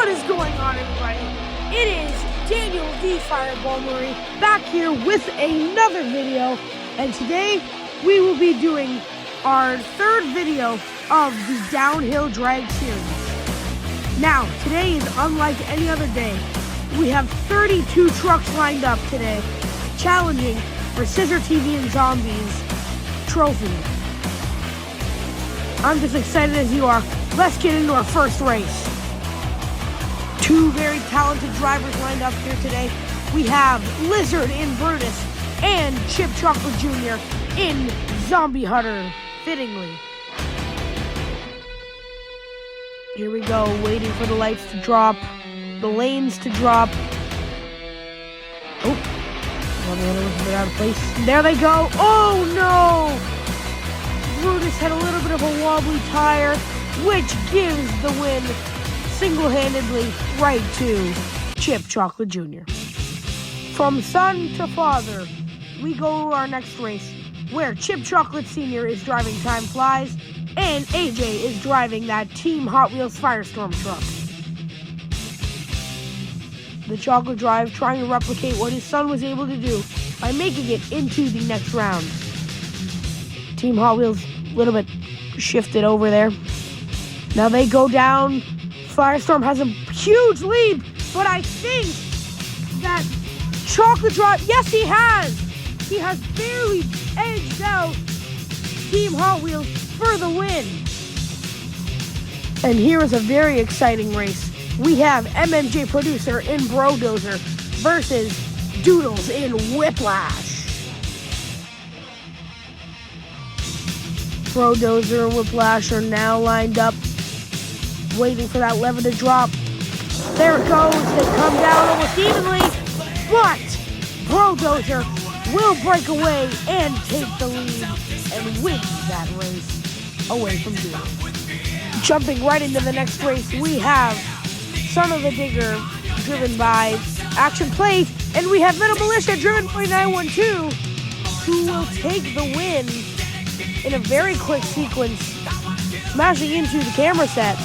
What is going on, everybody? It is Daniel the Fireball Murray back here with another video, and today we will be doing our third video of the Downhill Drag series. Now, today is unlike any other day. We have 32 trucks lined up today, challenging for Scissor TV and Zombies trophy. I'm just excited as you are. Let's get into our first race. Two very talented drivers lined up here today. We have Lizard in Brutus and Chip Chocolate Jr. in Zombie Hunter, fittingly. Here we go, waiting for the lights to drop, the lanes to drop. Oh, one was a bit out of place. There they go. Oh no! Brutus had a little bit of a wobbly tire, which gives the win single-handedly right to Chip Chocolate Jr. From son to father, we go to our next race, where Chip Chocolate Sr. is driving Time Flies, and AJ is driving that Team Hot Wheels Firestorm truck. The Chocolate Drive trying to replicate what his son was able to do by making it into the next round. Team Hot Wheels a little bit shifted over there. Now they go down. Firestorm has a huge lead, but I think that Chocolate Drive, yes he has! He has barely edged out Team Hot Wheels for the win. And here is a very exciting race. We have MMJ Producer in Brodozer versus Doodles in Whiplash. Brodozer and Whiplash are now lined up, waiting for that lever to drop. There it goes. They come down almost evenly, but Brodozer will break away and take the lead and win that race away from Doodles. Jumping right into the next race, we have Son of the Digger driven by Action Plays, and we have Metal Militia driven by 912, who will take the win in a very quick sequence, smashing into the camera set.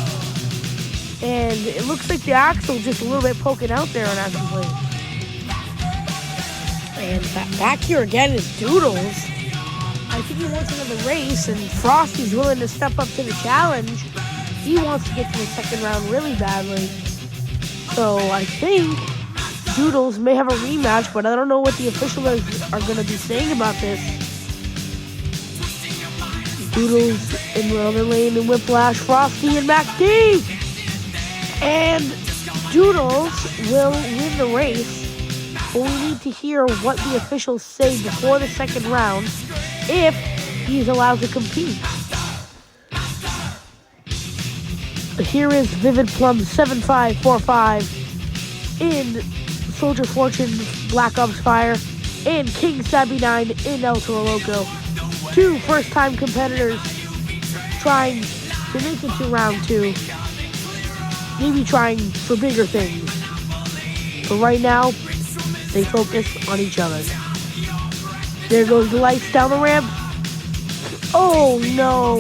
And it looks like the axle just a little bit poking out there on Action Plays. And back here again is Doodles. I think he wants another race, and Frosty's willing to step up to the challenge. He wants to get to the second round really badly. So I think Doodles may have a rematch, but I don't know what the officials are going to be saying about this. Doodles in the other lane in Whiplash, Frosty and MacD. And Doodles will win the race. But we need to hear what the officials say before the second round if he's allowed to compete. Here is Vivid Plum 7545 in Soldier Fortune Black Ops Fire and King Sabby 9 in El Toro Loco. Two first-time competitors trying to make it to round two. Maybe trying for bigger things. But right now, they focus on each other. There goes the lights down the ramp. Oh no!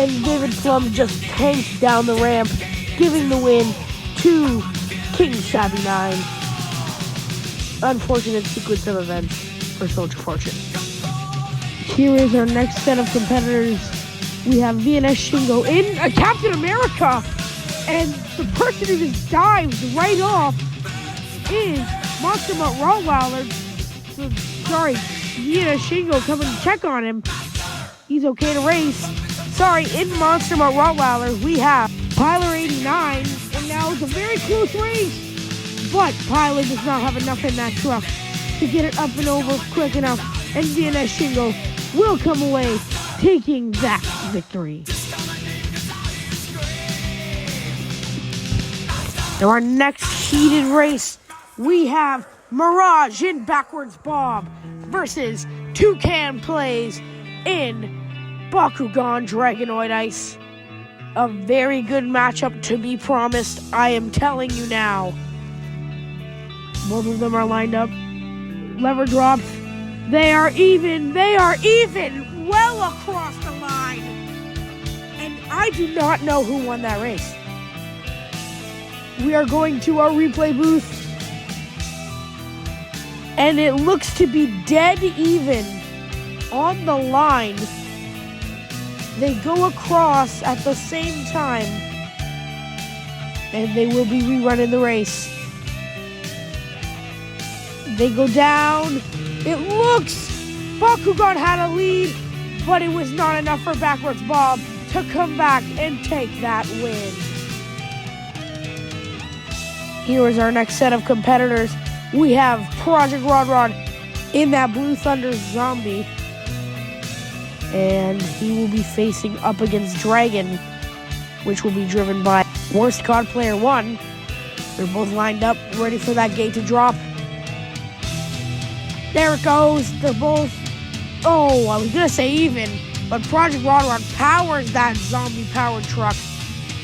And David Plum just tanks down the ramp, giving the win to King Sabby 9. Unfortunate sequence of events for Soldier Fortune. Here is our next set of competitors. We have VNS Shingo in Captain America. And the person who just dives right off is Monster Mutt Rottweiler. So, sorry, VNS Shingo coming to check on him. He's okay to race. Sorry, in Monster Mutt Rottweiler, we have Piler 89. And now it's a very close race. But Piler does not have enough in that truck to get it up and over quick enough. And VNS Shingo will come away taking that victory. Now our next heated race, we have Mirage in Backwards Bob versus Toucan Plays in Bakugan Dragonoid Ice. A very good matchup to be promised, I am telling you now. Both of them are lined up. Lever drops. They are even well across the line. And I do not know who won that race. we are going to our replay booth. And it looks to be dead even on the line. They go across at the same time. And they will be rerunning the race. They go down. It looks Bakugan had a lead, but it was not enough for Backwards Bob to come back and take that win. Here is our next set of competitors. We have Project Rod in that Blue Thunder Zombie. And he will be facing up against Dragon, which will be driven by Worst COD Player 1. They're both lined up, ready for that gate to drop. There it goes. They're both, I was going to say even, but Project Rod powers that zombie-powered truck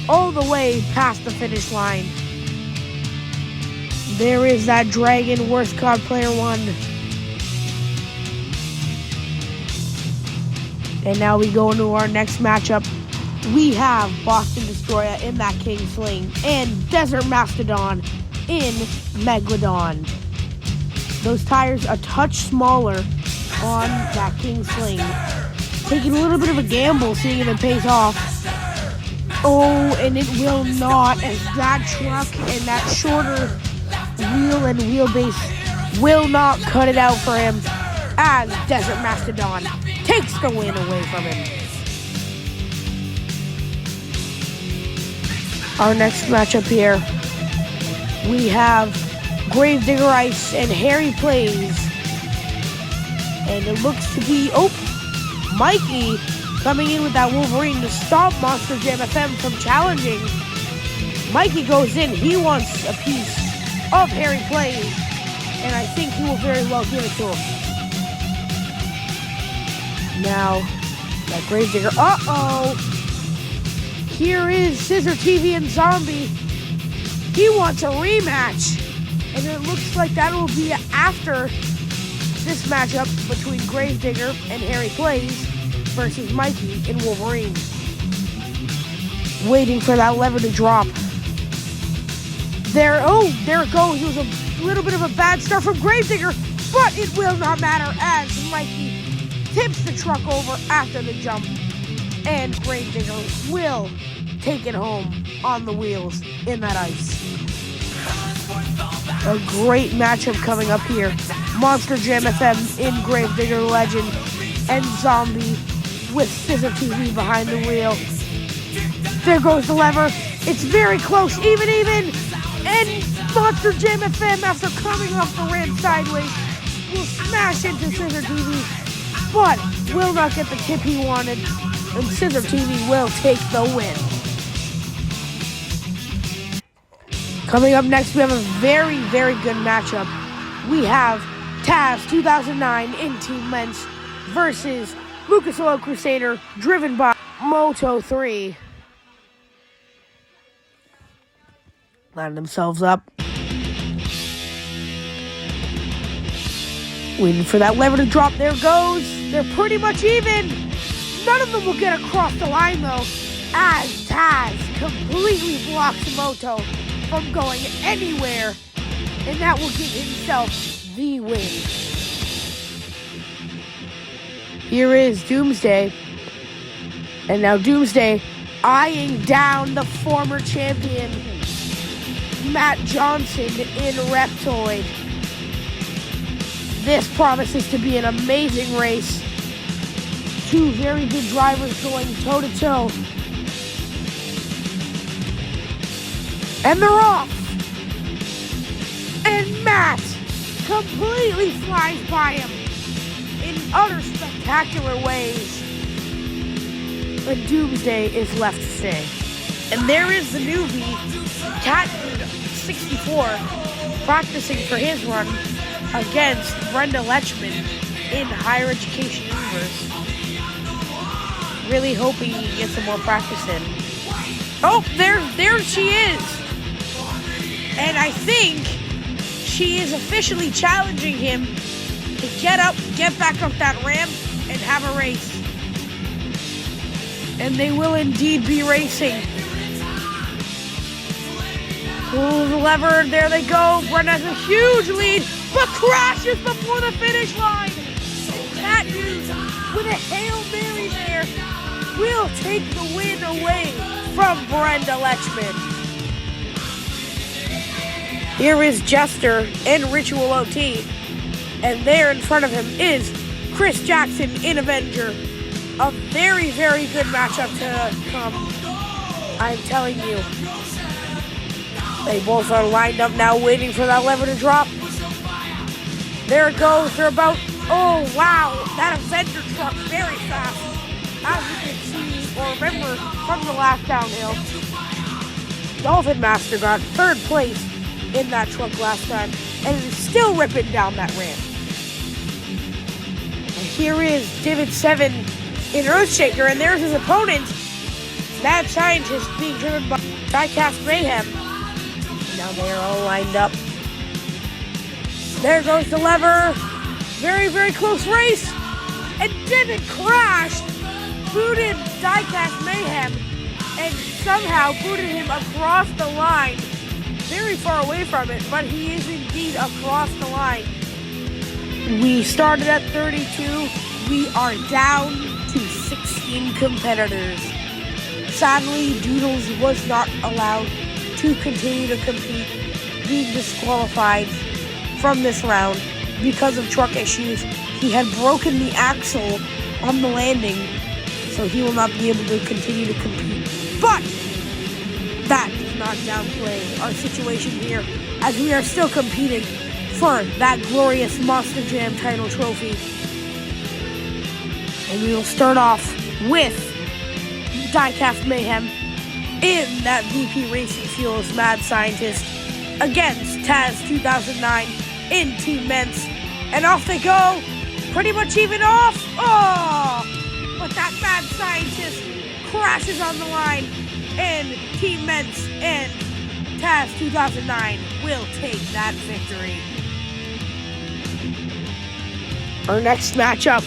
all the way past the finish line. There is that Dragon, Worst COD Player 1. And now we go into our next matchup. We have Boston Destroyer in that King Sling and Desert Mastodon in Megalodon. Those tires a touch smaller on that King Sling. Taking a little bit of a gamble, seeing if it pays off. Oh, and it will not, as that truck and that shorter wheel and wheelbase will not cut it out for him, as Desert Mastodon takes the win away from him. Our next matchup here, we have Gravedigger Ice and Harry Plays. And it looks to be, Mikey coming in with that Wolverine to stop Monster Jam FM from challenging. Mikey goes in, he wants a piece of Harry Plays, and I think he will very well give it to him. Now, that Gravedigger, here is Scissor TV and Zombie. He wants a rematch. And it looks like that will be after this matchup between Gravedigger and Harry Plays versus Mikey and Wolverine. Waiting for that lever to drop. There it goes. It was a little bit of a bad start from Gravedigger, but it will not matter as Mikey tips the truck over after the jump. And Gravedigger will take it home on the wheels in that ice. A great matchup coming up here. Monster Jam FM in Gravedigger Legend and Zombie with Scissor TV behind the wheel. There goes the lever. It's very close, even. And Monster Jam FM, after coming off the ramp sideways, will smash into Scissor TV, but will not get the tip he wanted. And Scissor TV will take the win. Coming up next, we have a very, very good matchup. We have Taz 2009 in Team Lens versus Lucas Oil Crusader, driven by Moto 3. Lining themselves up. Waiting for that lever to drop. There it goes. They're pretty much even. None of them will get across the line, though, as Taz completely blocks Moto from going anywhere, and that will give himself the win. Here is Doomsday, and now Doomsday eyeing down the former champion, Matt Johnson in Reptoid. This promises to be an amazing race. Two very good drivers going toe-to-toe. And they're off. And Matt completely flies by him in utter spectacular ways. But Doomsday is left to stay. And there is the newbie, Cat64, practicing for his run against Brenda Lechman in Higher Education Universe. Really hoping he gets some more practice in. Oh, there she is. And I think she is officially challenging him to get back up that ramp and have a race. And they will indeed be racing. Pull the lever, there they go. Brent has a huge lead, but crashes before the finish line. That news with a Hail Mary there will take the win away from Brenda Lechman. Here is Jester in Ritual OT, and there in front of him is Chris Jackson in Avenger. A very, very good matchup to come, I'm telling you. They both are lined up now, waiting for that lever to drop. There it goes. They're about, oh wow, that Avenger truck very fast. As you can see, or remember from the last downhill, Dolphin Master got third place in that truck last time, and it is still ripping down that ramp. And here is Divot 7 in Earthshaker, and there's his opponent, Mad Scientist, being driven by Diecast Mayhem. Now they're all lined up. There goes the lever. Very, very close race. And Divot crashed, booted Diecast Mayhem, and somehow booted him across the line. Very far away from it, but he is indeed across the line. We started at 32. We are down to 16 competitors. Sadly, Doodles was not allowed to continue to compete, being disqualified from this round because of truck issues. He had broken the axle on the landing, so he will not be able to continue to compete. But that does not downplay our situation here, as we are still competing for that glorious Monster Jam title trophy. And we will start off with Diecast Mayhem in that VP Racing Fuels Mad Scientist against Taz 2009 in Team Ments. And off they go, pretty much even off. Oh, but that Mad Scientist crashes on the line, and Team Ments and Taz 2009 will take that victory. Our next matchup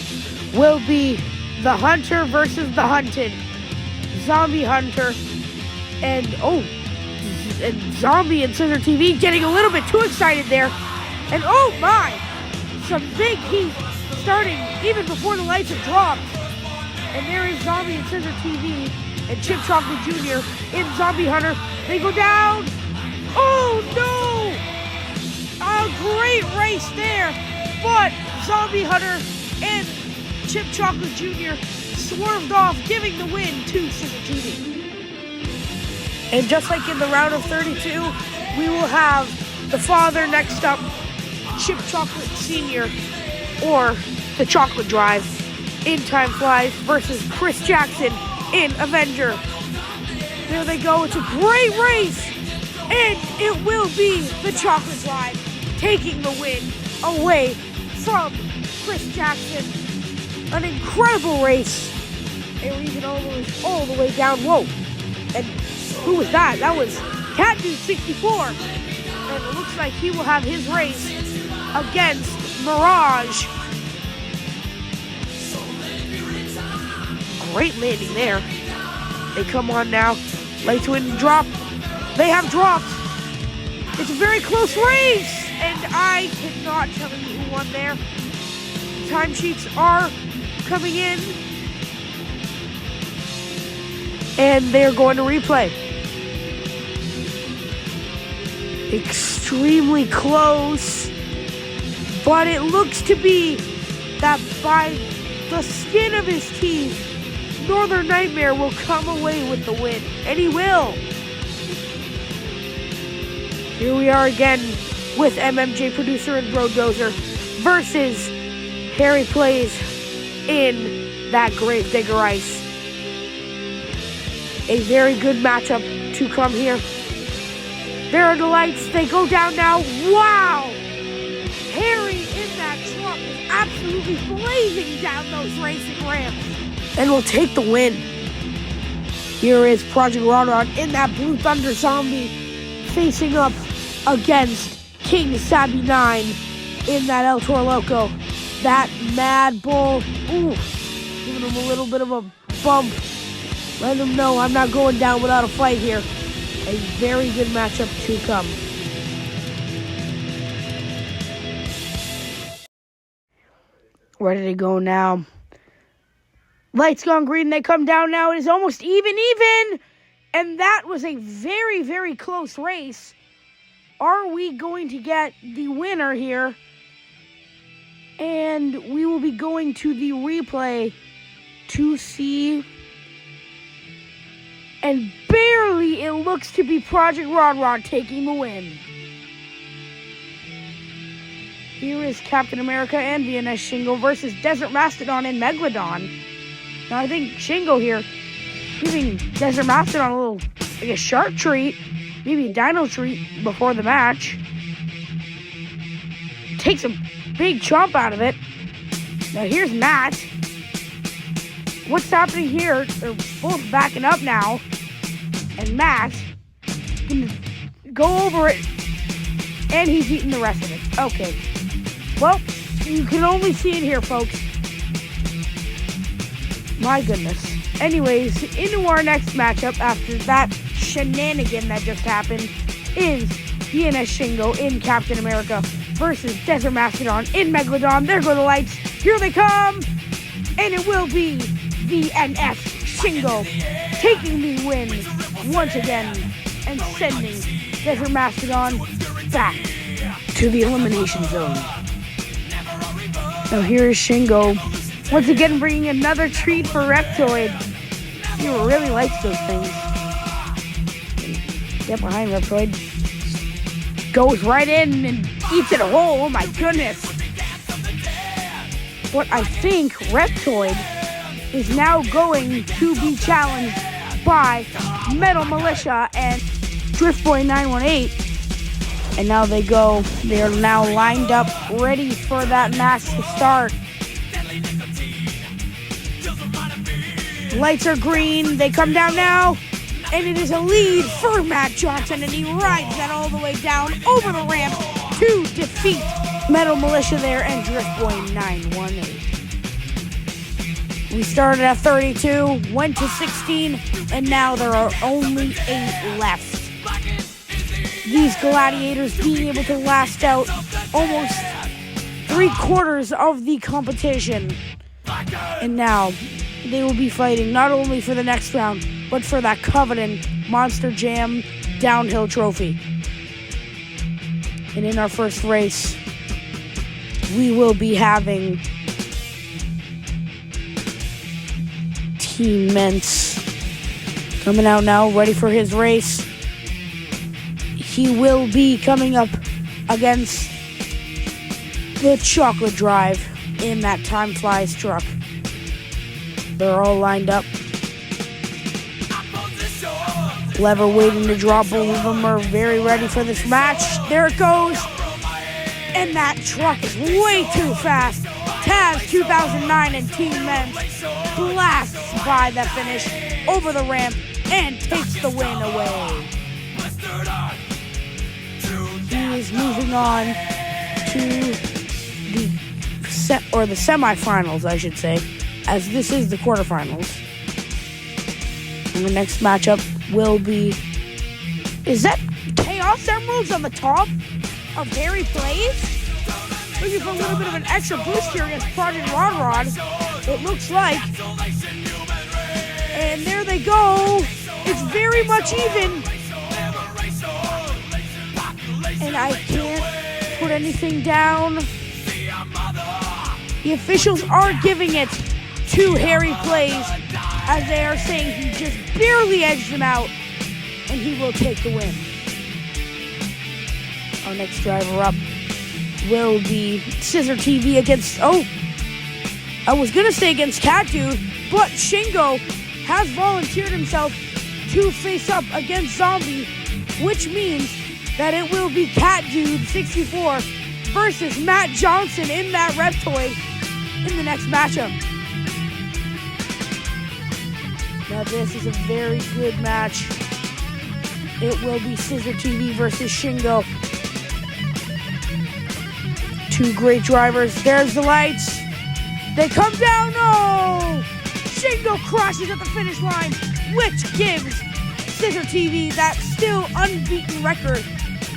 will be the Hunter versus the Hunted. Zombie Hunter and Zombie and Scissor TV getting a little bit too excited there. And oh my, some big heat starting even before the lights have dropped. And there is Zombie and Scissor TV and Chip Chocolate Jr. in Zombie Hunter. They go down. Oh no! A great race there, but Zombie Hunter and Chip Chocolate Jr. swerved off, giving the win to Scissor TV. And just like in the round of 32, we will have the father next up, Chip Chocolate Sr., or the Chocolate Drive in Time Flies versus Chris Jackson in Avenger. There they go. It's a great race, and it will be the Chocolate Drive taking the win away from Chris Jackson. An incredible race. They were even almost all the way down. Whoa. And who was that? That was Cat Dude 64. And it looks like he will have his race against Mirage. Great landing there. They come on now. Lights win and drop. They have dropped. It's a very close race. And I cannot tell you who won there. Timesheets are coming in. And they're going to replay. Extremely close. But it looks to be that by the skin of his teeth, Northern Nightmare will come away with the win. And he will. Here we are again with MMJ Producer and Brodozer versus Harry Plays in that Gravedigger Ice. A very good matchup to come here. There are the lights. They go down now. Wow! Harry in that truck is absolutely blazing down those racing ramps and will take the win. Here is Project Rodrod in that Blue Thunder Zombie facing up against King Sabby 9 in that El Toro Loco. That Mad Bull, ooh, giving him a little bit of a bump. Let him know I'm not going down without a fight here. a very good matchup to come. Ready to go now. Lights gone green. They come down now. It is almost even. And that was a very, very close race. Are we going to get the winner here? And we will be going to the replay to see. And barely it looks to be Project Rod taking the win. Here is Captain America and VNS Shingo versus Desert Mastodon and Megalodon. Now I think Shingo here giving Desert Mastodon a little, like a shark treat, maybe a dino treat before the match. Takes a big chomp out of it. Now here's Matt. What's happening here? They're both backing up now. And Matt can go over it. And he's eating the rest of it. Okay. Well, you can only see it here, folks. My goodness. Anyways, into our next matchup after that shenanigan that just happened is VNS Shingo in Captain America versus Desert Mastodon in Megalodon. There go the lights. Here they come. And it will be VNS Shingo taking the win once again and sending Desert Mastodon back to the elimination zone. Now here is Shingo once again bringing another treat for Reptoid. He really likes those things. Get behind Reptoid. Goes right in and eats it whole. Oh my goodness. But I think Reptoid is now going to be challenged by Metal Militia and Driftboy 918. And now they go. They are now lined up, ready for that match to start. Lights are green. They come down now. And it is a lead for Matt Johnson. And he rides that all the way down over the ramp to defeat Metal Militia there and Driftboy 918. We started at 32, went to 16, and now there are only 8 left. These gladiators being able to last out almost 3/4 of the competition. And now they will be fighting not only for the next round, but for that coveted Monster Jam downhill trophy. And in our first race, we will be having Team Mence coming out now, ready for his race. He will be coming up against the Chocolate Drive in that Time Flies truck. They're all lined up. Lever waiting to drop. Both of them are very ready for this match. There it goes. And that truck is way too fast. Taz 2009 and Team Mence blasts by that finish over the ramp and takes the win away. He is moving on to the semifinals, I should say, as this is the quarterfinals. And the next matchup will be... Is that Chaos Emeralds on the top of Harry Plays? Looking for a little bit of an extra boost here against Project Rod. It looks like. And there they go. It's very much even. And I can't put anything down. The officials are giving it to Harry Plays, as they are saying he just barely edged him out, and he will take the win. Our next driver up will be Scissor TV against, I was going to say against Cat Dude, but Shingo has volunteered himself to face up against Zombie, which means that it will be Cat Dude 64 versus Matt Johnson in that Reptoid in the next matchup. Now this is a very good match. It will be Scissor TV versus Shingo. Two great drivers. There's the lights. They come down. No! Shingo crashes at the finish line, which gives Scissor TV that still unbeaten record,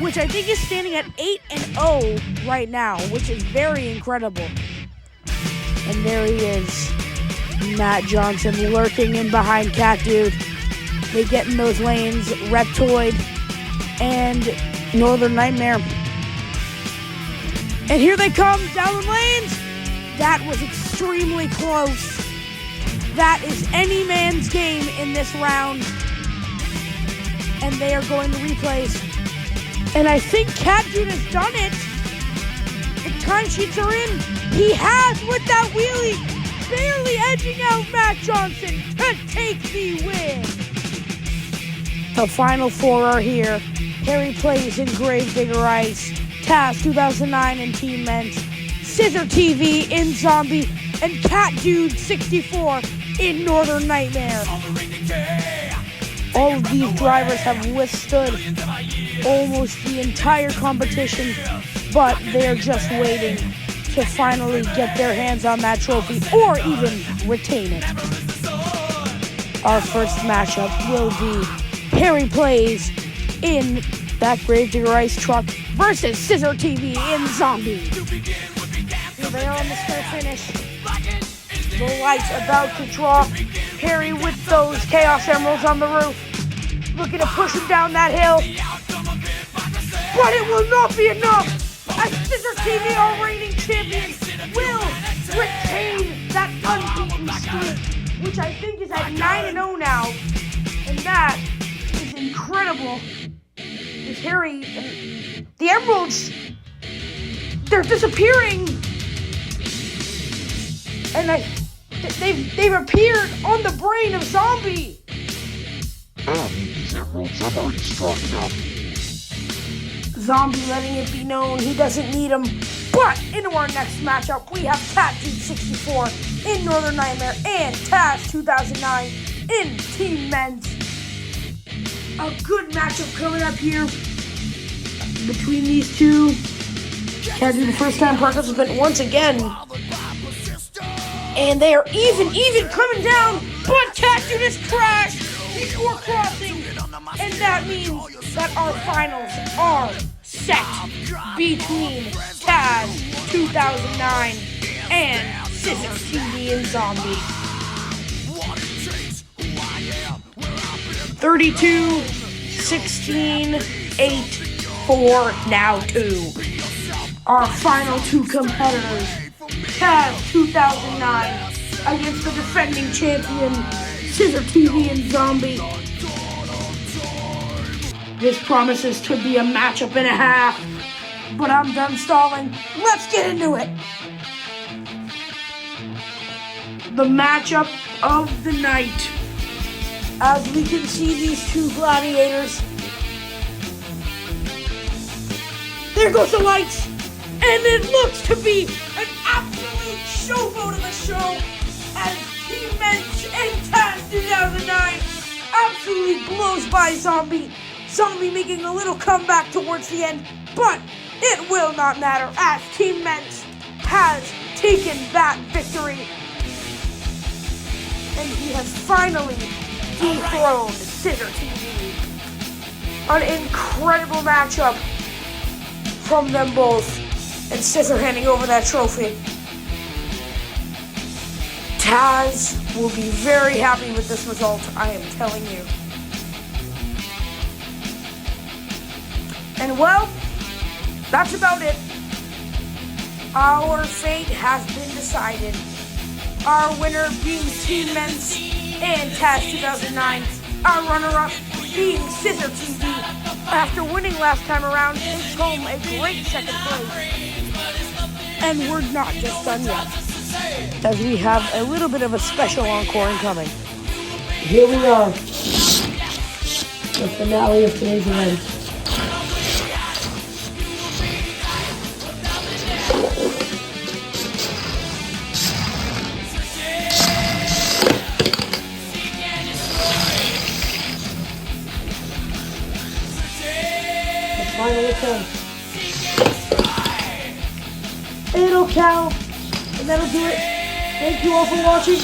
which I think is standing at 8-0 right now, which is very incredible. And there he is, Matt Johnson lurking in behind Cat Dude. They get in those lanes, Reptoid and Northern Nightmare. And here they come down the lanes. That was extremely close. That is any man's game in this round. And they are going to replays. And I think Cat Dude has done it. The timesheets are in. He has with that wheelie, barely edging out Matt Johnson to take the win. The final four are here. Harry Plays in Gravedigger Ice, Taz 2009 in Team Men's, Scissor TV in Zombie, and Cat Dude 64 in Northern Nightmare. All of these drivers have withstood almost the entire competition, but they're just waiting to finally get their hands on that trophy or even retain it. Our first matchup will be Harry Plays in that Gravedigger Ice truck versus Scissor TV in Zombie. Here they are on the start finish. The lights about to drop. Harry with those Chaos Emeralds on the roof, looking to push him down that hill. But it will not be enough, as Scissor TV, our reigning champion, will retain that unbeaten streak, which I think is at 9-0 now. And that is incredible. Because Harry, the Emeralds, they're disappearing. And they've appeared on the brain of Zombie. These emeralds are already strong enough. Zombie letting it be known he doesn't need them. But into our next matchup, we have Cat Dude 64 in Northern Nightmare and Taz 2009 in Team Men's. A good matchup coming up here between these two. Cat Dude, the first time participant once again. And they are even coming down, but Cat Dude is crashed before crossing. And that means that our finals are set between Taz 2009 and Scissor TV and Zombie. 32, 16, 8, 4, now 2. Our final two competitors, Taz 2009 against the defending champion, Scissor TV and Zombie. This promises to be a matchup and a half, but I'm done stalling. Let's get into it. The matchup of the night. As we can see these two gladiators. There goes the lights. And it looks to be an absolute showboat of a show as Team Men's and Taz 2009 absolutely blows by Zombie. Zombie making a little comeback towards the end, but it will not matter as Team Men's has taken that victory. And he has finally dethroned Scissor TV. An incredible matchup from them both. And Scissor handing over that trophy. Taz will be very happy with this result, I am telling you. And well, that's about it. Our fate has been decided. Our winner being Team Men's and Taz 2009. Our runner-up being Scissor TV. After winning last time around, takes home a great second place. And we're not just done yet, as we have a little bit of a special encore incoming. Here we are, the finale of today's event. The final attempt. It'll count, and that'll do it. Thank you all for watching.